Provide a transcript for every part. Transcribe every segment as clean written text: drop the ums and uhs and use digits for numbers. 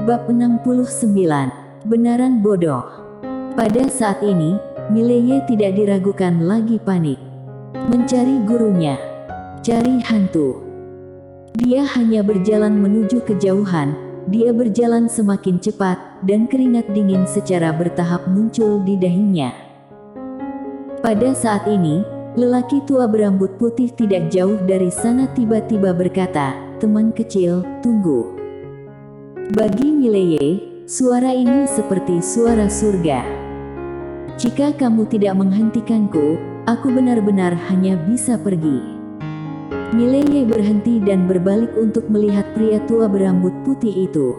Bab 69. Benaran bodoh. Pada saat ini, Mileye tidak diragukan lagi panik. Mencari gurunya. Cari hantu. Dia hanya berjalan menuju kejauhan. Dia berjalan semakin cepat, dan keringat dingin secara bertahap muncul di dahinya. Pada saat ini, lelaki tua berambut putih tidak jauh dari sana tiba-tiba berkata, "Teman kecil, tunggu." Bagi Mileye, suara ini seperti suara surga. "Jika kamu tidak menghentikanku, aku benar-benar hanya bisa pergi." Mileye berhenti dan berbalik untuk melihat pria tua berambut putih itu.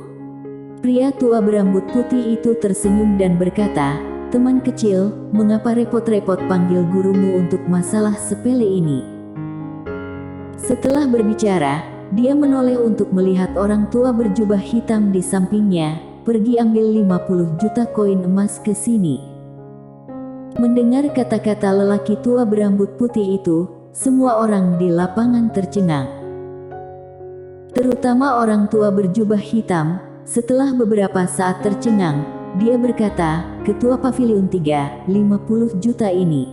Pria tua berambut putih itu tersenyum dan berkata, "Teman kecil, mengapa repot-repot panggil gurumu untuk masalah sepele ini?" Setelah berbicara, dia menoleh untuk melihat orang tua berjubah hitam di sampingnya. "Pergi ambil 50 juta koin emas ke sini." Mendengar kata-kata lelaki tua berambut putih itu, semua orang di lapangan tercengang. Terutama orang tua berjubah hitam. Setelah beberapa saat tercengang, dia berkata, "Ketua Paviliun 3, 50 juta ini."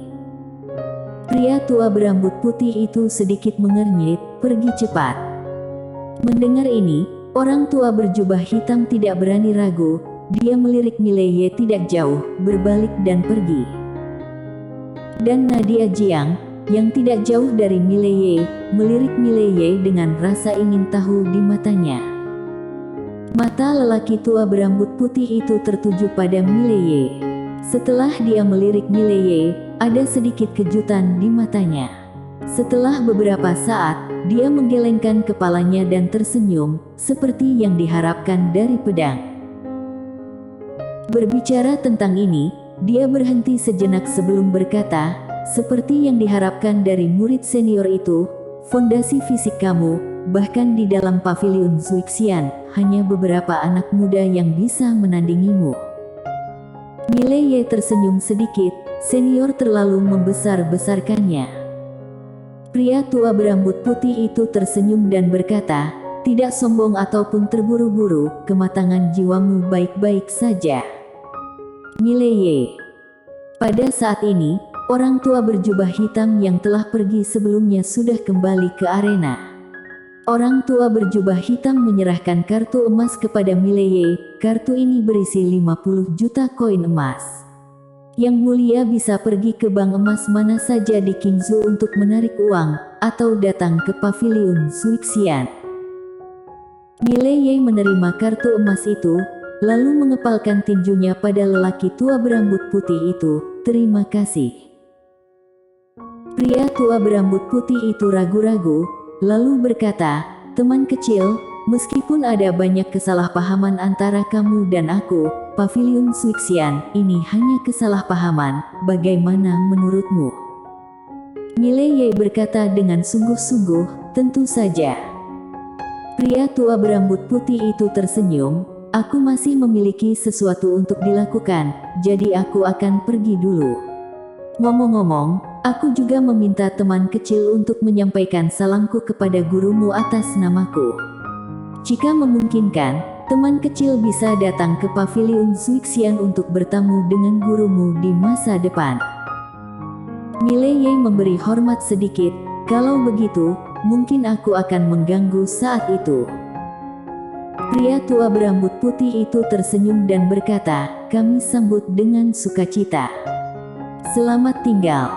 Pria tua berambut putih itu sedikit mengernyit, "Pergi cepat." Mendengar ini, orang tua berjubah hitam tidak berani ragu. Dia melirik Mileye tidak jauh, berbalik dan pergi. Dan Nadia Jiang, yang tidak jauh dari Mileye, melirik Mileye dengan rasa ingin tahu di matanya. Mata lelaki tua berambut putih itu tertuju pada Mileye. Setelah dia melirik Mileye, ada sedikit kejutan di matanya. Setelah beberapa saat, dia menggelengkan kepalanya dan tersenyum, seperti yang diharapkan dari pedang. Berbicara tentang ini, dia berhenti sejenak sebelum berkata, "Seperti yang diharapkan dari murid senior itu, fondasi fisik kamu, bahkan di dalam Paviliun Zuixian, hanya beberapa anak muda yang bisa menandingimu." Mileye tersenyum sedikit, senior terlalu membesar-besarkannya. Pria tua berambut putih itu tersenyum dan berkata, "Tidak sombong ataupun terburu-buru, kematangan jiwamu baik-baik saja." Mileye. Pada saat ini, orang tua berjubah hitam yang telah pergi sebelumnya sudah kembali ke arena. Orang tua berjubah hitam menyerahkan kartu emas kepada Mileye. Kartu ini berisi 50 juta koin emas. Yang mulia bisa pergi ke bank emas mana saja di Qingzhou untuk menarik uang, atau datang ke Paviliun Zuixian. Mileye menerima kartu emas itu, lalu mengepalkan tinjunya pada lelaki tua berambut putih itu. "Terima kasih." Pria tua berambut putih itu ragu-ragu, lalu berkata, "Teman kecil, meskipun ada banyak kesalahpahaman antara kamu dan aku, Paviliun Zuixian, ini hanya kesalahpahaman, bagaimana menurutmu?" Mileye berkata dengan sungguh-sungguh, "Tentu saja." Pria tua berambut putih itu tersenyum, "Aku masih memiliki sesuatu untuk dilakukan, jadi aku akan pergi dulu. Ngomong-ngomong, aku juga meminta teman kecil untuk menyampaikan salangku kepada gurumu atas namaku. Jika memungkinkan, teman kecil bisa datang ke Paviliun Zuixian untuk bertemu dengan gurumu di masa depan." Mileye memberi hormat sedikit, "Kalau begitu, mungkin aku akan mengganggu saat itu." Pria tua berambut putih itu tersenyum dan berkata, "Kami sambut dengan sukacita. Selamat tinggal."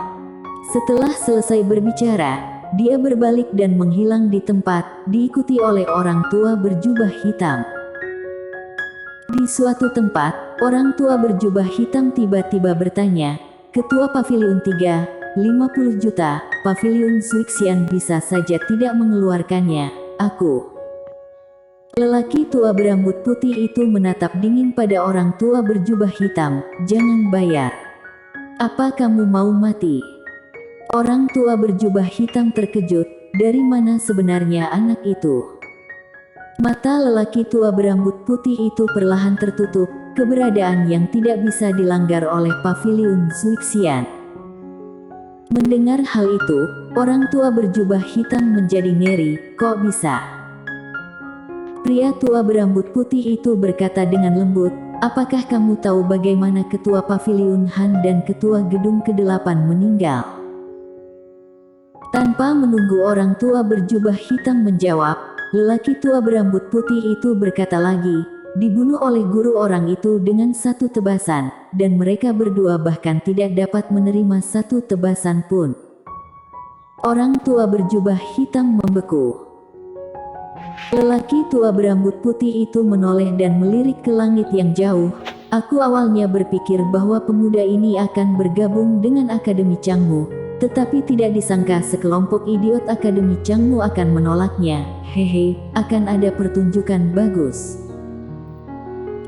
Setelah selesai berbicara, dia berbalik dan menghilang di tempat, diikuti oleh orang tua berjubah hitam. Di suatu tempat, orang tua berjubah hitam tiba-tiba bertanya, "Ketua Paviliun 3, 50 juta, Paviliun Zuixian bisa saja tidak mengeluarkannya, aku." Lelaki tua berambut putih itu menatap dingin pada orang tua berjubah hitam, "Jangan bayar. Apa kamu mau mati?" Orang tua berjubah hitam terkejut, dari mana sebenarnya anak itu? Mata lelaki tua berambut putih itu perlahan tertutup, keberadaan yang tidak bisa dilanggar oleh Paviliun Zuixian. Mendengar hal itu, orang tua berjubah hitam menjadi ngeri, "Kok bisa? Pria tua berambut putih itu berkata dengan lembut, apakah kamu tahu bagaimana ketua paviliun Han dan ketua gedung ke-8 meninggal? Tanpa menunggu orang tua berjubah hitam menjawab, lelaki tua berambut putih itu berkata lagi, dibunuh oleh guru orang itu dengan satu tebasan, dan mereka berdua bahkan tidak dapat menerima satu tebasan pun. Orang tua berjubah hitam membeku. Lelaki tua berambut putih itu menoleh dan melirik ke langit yang jauh. Aku awalnya berpikir bahwa pemuda ini akan bergabung dengan Akademi Changmu, tetapi tidak disangka sekelompok idiot Akademi Changmu akan menolaknya. Hehe, akan ada pertunjukan bagus.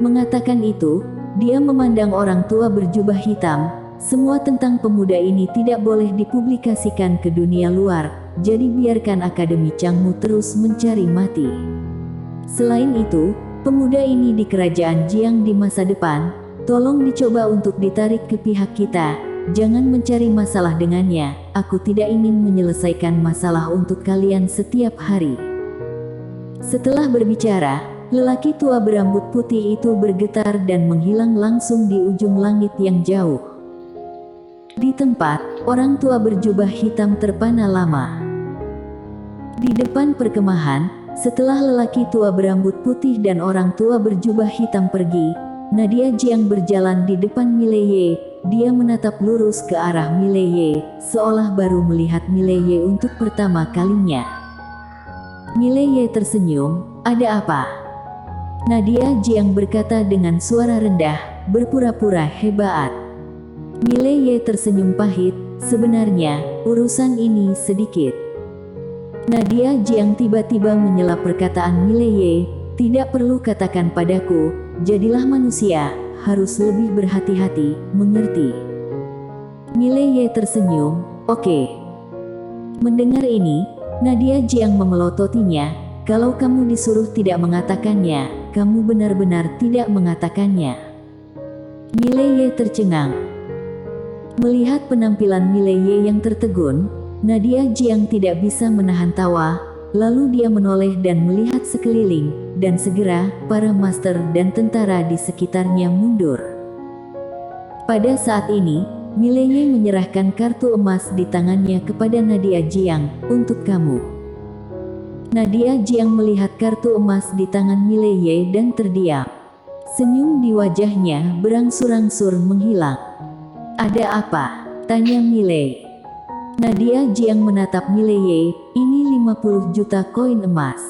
Mengatakan itu, dia memandang orang tua berjubah hitam. Semua tentang pemuda ini tidak boleh dipublikasikan ke dunia luar, jadi biarkan Akademi Changmu terus mencari mati. Selain itu, pemuda ini di kerajaan Jiang di masa depan, tolong dicoba untuk ditarik ke pihak kita, jangan mencari masalah dengannya, aku tidak ingin menyelesaikan masalah untuk kalian setiap hari. Setelah berbicara, lelaki tua berambut putih itu bergetar dan menghilang langsung di ujung langit yang jauh. Di tempat, orang tua berjubah hitam terpana lama. Di depan perkemahan, setelah lelaki tua berambut putih dan orang tua berjubah hitam pergi, Nadia Jiang berjalan di depan Mileye. Dia menatap lurus ke arah Mileye, seolah baru melihat Mileye untuk pertama kalinya. Mileye tersenyum, ada apa? Nadia Jiang berkata dengan suara rendah, berpura-pura hebat. Mileye tersenyum pahit, sebenarnya, urusan ini sedikit. Nadia Jiang tiba-tiba menyela perkataan Mileye, tidak perlu katakan padaku, jadilah manusia, harus lebih berhati-hati, mengerti? Mileye tersenyum, oke. Mendengar ini, Nadia Jiang memelototinya, kalau kamu disuruh tidak mengatakannya, kamu benar-benar tidak mengatakannya. Mileye tercengang. Melihat penampilan Mileye yang tertegun, Nadia Jiang tidak bisa menahan tawa, lalu dia menoleh dan melihat sekeliling, dan segera, para master dan tentara di sekitarnya mundur. Pada saat ini, Mileye menyerahkan kartu emas di tangannya kepada Nadia Jiang, untuk kamu. Nadia Jiang melihat kartu emas di tangan Mileye dan terdiam. Senyum di wajahnya berangsur-angsur menghilang. Ada apa? Tanya Mileye. Nadia Jiang menatap Mileye, ini 50 juta koin emas.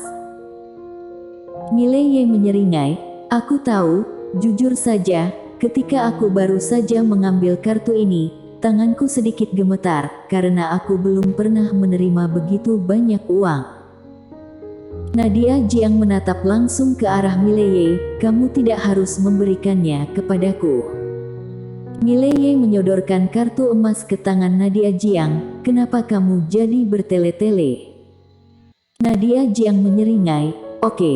Mileye menyeringai, aku tahu, jujur saja, ketika aku baru saja mengambil kartu ini, tanganku sedikit gemetar, karena aku belum pernah menerima begitu banyak uang. Nadia Jiang menatap langsung ke arah Mileye, kamu tidak harus memberikannya kepadaku. Mileye menyodorkan kartu emas ke tangan Nadia Jiang, kenapa kamu jadi bertele-tele? Nadia Jiang menyeringai, oke.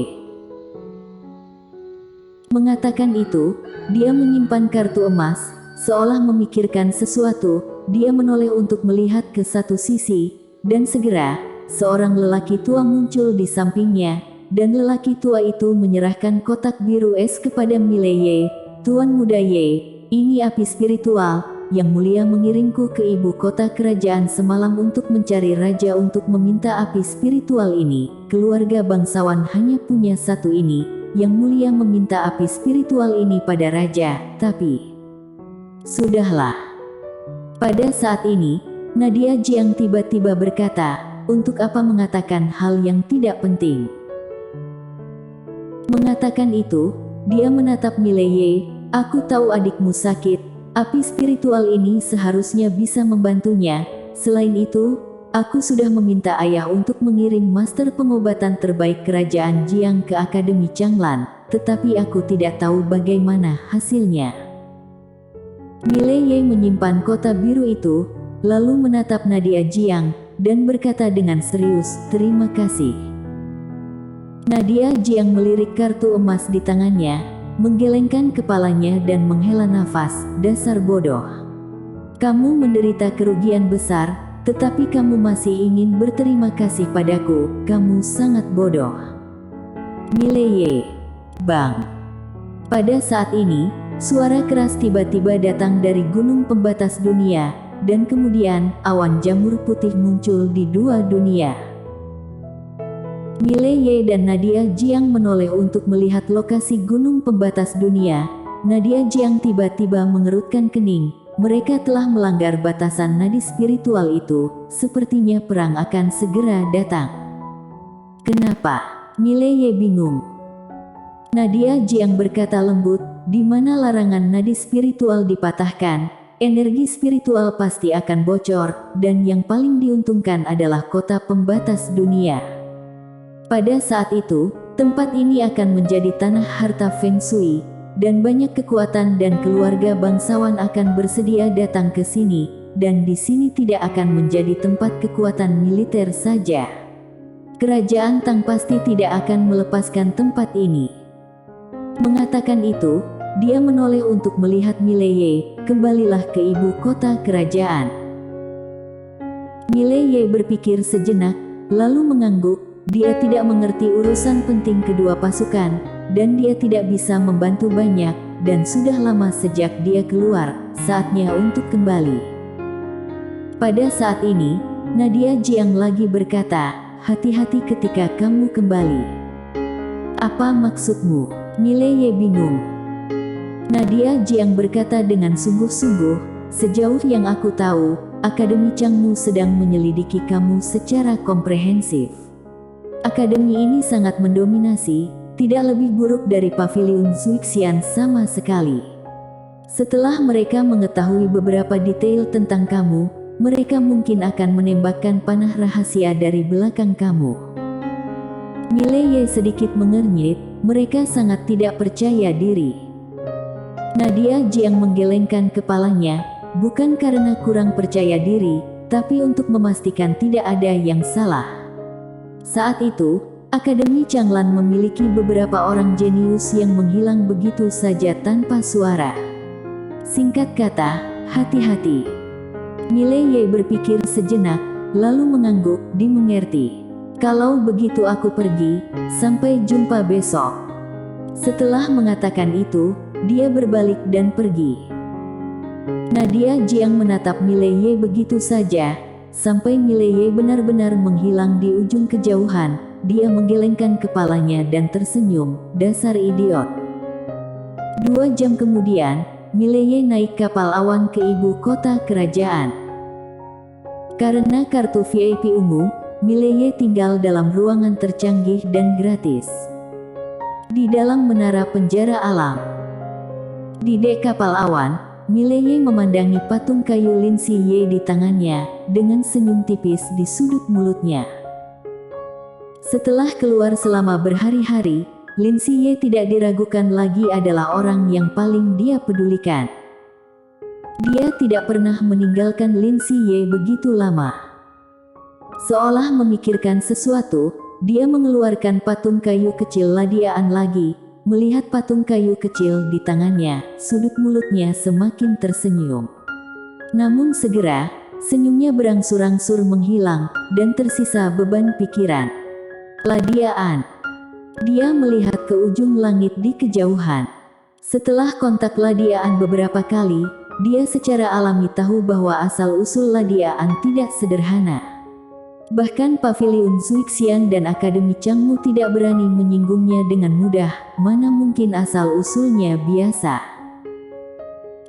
Mengatakan itu, dia menyimpan kartu emas, seolah memikirkan sesuatu, dia menoleh untuk melihat ke satu sisi, dan segera, seorang lelaki tua muncul di sampingnya, dan lelaki tua itu menyerahkan kotak biru es kepada Mileye, Tuan Muda Ye. Ini api spiritual, yang mulia mengiringku ke ibu kota kerajaan semalam untuk mencari raja untuk meminta api spiritual ini. Keluarga bangsawan hanya punya satu ini, yang mulia meminta api spiritual ini pada raja, tapi... Sudahlah. Pada saat ini, Nadia Jiang tiba-tiba berkata, untuk apa mengatakan hal yang tidak penting? Mengatakan itu, dia menatap Mileye. Aku tahu adikmu sakit, api spiritual ini seharusnya bisa membantunya. Selain itu, aku sudah meminta ayah untuk mengirim master pengobatan terbaik kerajaan Jiang ke Akademi Changlan, tetapi aku tidak tahu bagaimana hasilnya. Mileye menyimpan kota biru itu, lalu menatap Nadia Jiang, dan berkata dengan serius, terima kasih. Nadia Jiang melirik kartu emas di tangannya, menggelengkan kepalanya dan menghela nafas, dasar bodoh. Kamu menderita kerugian besar, tetapi kamu masih ingin berterima kasih padaku, kamu sangat bodoh. Mileye. Bang. Pada saat ini, suara keras tiba-tiba datang dari gunung pembatas dunia, dan kemudian awan jamur putih muncul di dua dunia. Mileye dan Nadia Jiang menoleh untuk melihat lokasi gunung pembatas dunia. Nadia Jiang tiba-tiba mengerutkan kening. Mereka telah melanggar batasan nadi spiritual itu. Sepertinya perang akan segera datang. Kenapa? Mileye bingung. Nadia Jiang berkata lembut, di mana larangan nadi spiritual dipatahkan, energi spiritual pasti akan bocor, dan yang paling diuntungkan adalah kota pembatas dunia. Pada saat itu, tempat ini akan menjadi tanah harta Feng Shui, dan banyak kekuatan dan keluarga bangsawan akan bersedia datang ke sini, dan di sini tidak akan menjadi tempat kekuatan militer saja. Kerajaan Tang pasti tidak akan melepaskan tempat ini. Mengatakan itu, dia menoleh untuk melihat Mileye. Kembalilah ke ibu kota kerajaan. Mileye berpikir sejenak, lalu mengangguk. Dia tidak mengerti urusan penting kedua pasukan, dan dia tidak bisa membantu banyak, dan sudah lama sejak dia keluar, saatnya untuk kembali. Pada saat ini, Nadia Jiang lagi berkata, hati-hati ketika kamu kembali. Apa maksudmu? Mileye bingung. Nadia Jiang berkata dengan sungguh-sungguh, sejauh yang aku tahu, Akademi Changmu sedang menyelidiki kamu secara komprehensif. Akademi ini sangat mendominasi, tidak lebih buruk dari Paviliun Zuixian sama sekali. Setelah mereka mengetahui beberapa detail tentang kamu, mereka mungkin akan menembakkan panah rahasia dari belakang kamu. Mileye sedikit mengernyit, mereka sangat tidak percaya diri. Nadia Jiang menggelengkan kepalanya, bukan karena kurang percaya diri, tapi untuk memastikan tidak ada yang salah. Saat itu, Akademi Changlan memiliki beberapa orang jenius yang menghilang begitu saja tanpa suara. Singkat kata, hati-hati. Mileye berpikir sejenak, lalu mengangguk, dimengerti. Kalau begitu aku pergi, sampai jumpa besok. Setelah mengatakan itu, dia berbalik dan pergi. Nadia Jiang menatap Mileye begitu saja, sampai Mileye benar-benar menghilang di ujung kejauhan. Dia menggelengkan kepalanya dan tersenyum, dasar idiot. 2 jam kemudian, Mileye naik kapal awan ke ibu kota kerajaan. Karena kartu VIP ungu, Mileye tinggal dalam ruangan tercanggih dan gratis. Di dalam menara penjara alam. Di dek kapal awan, Mileye memandangi patung kayu Lin Siye di tangannya, dengan senyum tipis di sudut mulutnya. Setelah keluar selama berhari-hari, Lin Siye tidak diragukan lagi adalah orang yang paling dia pedulikan. Dia tidak pernah meninggalkan Lin Siye begitu lama. Seolah memikirkan sesuatu, dia mengeluarkan patung kayu kecil Ladiaan lagi. Melihat patung kayu kecil di tangannya, sudut mulutnya semakin tersenyum. Namun segera, senyumnya berangsur-angsur menghilang, dan tersisa beban pikiran. Ladiaan. Dia melihat ke ujung langit di kejauhan. Setelah kontak Ladiaan beberapa kali, dia secara alami tahu bahwa asal-usul Ladiaan tidak sederhana. Bahkan Paviliun Zuixian dan Akademi Changmu tidak berani menyinggungnya dengan mudah, mana mungkin asal-usulnya biasa.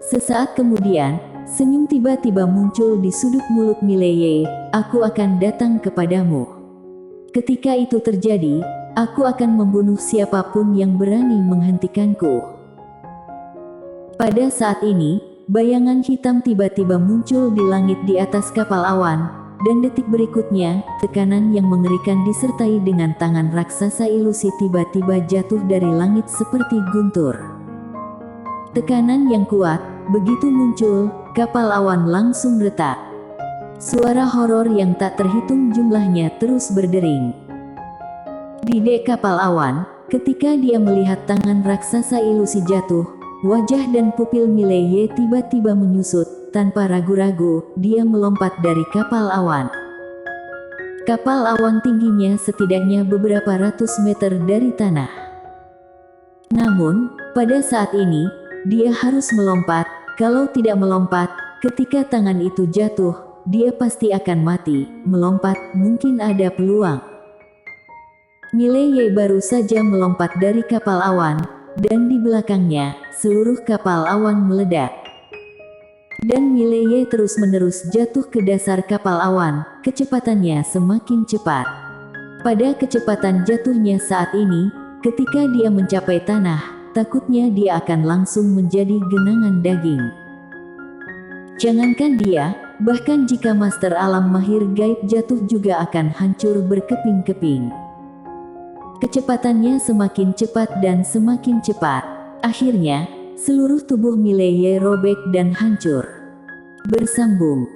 Sesaat kemudian, senyum tiba-tiba muncul di sudut mulut Mileye, aku akan datang kepadamu. Ketika itu terjadi, aku akan membunuh siapapun yang berani menghentikanku. Pada saat ini, bayangan hitam tiba-tiba muncul di langit di atas kapal awan, dan detik berikutnya, tekanan yang mengerikan disertai dengan tangan raksasa ilusi tiba-tiba jatuh dari langit seperti guntur. Tekanan yang kuat, begitu muncul, kapal awan langsung retak. Suara horor yang tak terhitung jumlahnya terus berdering. Di dek kapal awan, ketika dia melihat tangan raksasa ilusi jatuh, wajah dan pupil Mileye tiba-tiba menyusut. Tanpa ragu-ragu, dia melompat dari kapal awan. Kapal awan tingginya setidaknya beberapa ratus meter dari tanah. Namun, pada saat ini, dia harus melompat. Kalau tidak melompat, ketika tangan itu jatuh, dia pasti akan mati. Melompat, mungkin ada peluang. Mileye baru saja melompat dari kapal awan, dan di belakangnya, seluruh kapal awan meledak. Dan Mileye terus-menerus jatuh ke dasar kapal awan, kecepatannya semakin cepat. Pada kecepatan jatuhnya saat ini, ketika dia mencapai tanah, takutnya dia akan langsung menjadi genangan daging. Jangankan dia, bahkan jika master alam mahir gaib jatuh juga akan hancur berkeping-keping. Kecepatannya semakin cepat dan semakin cepat. Akhirnya, seluruh tubuh Mileye robek dan hancur. Bersambung.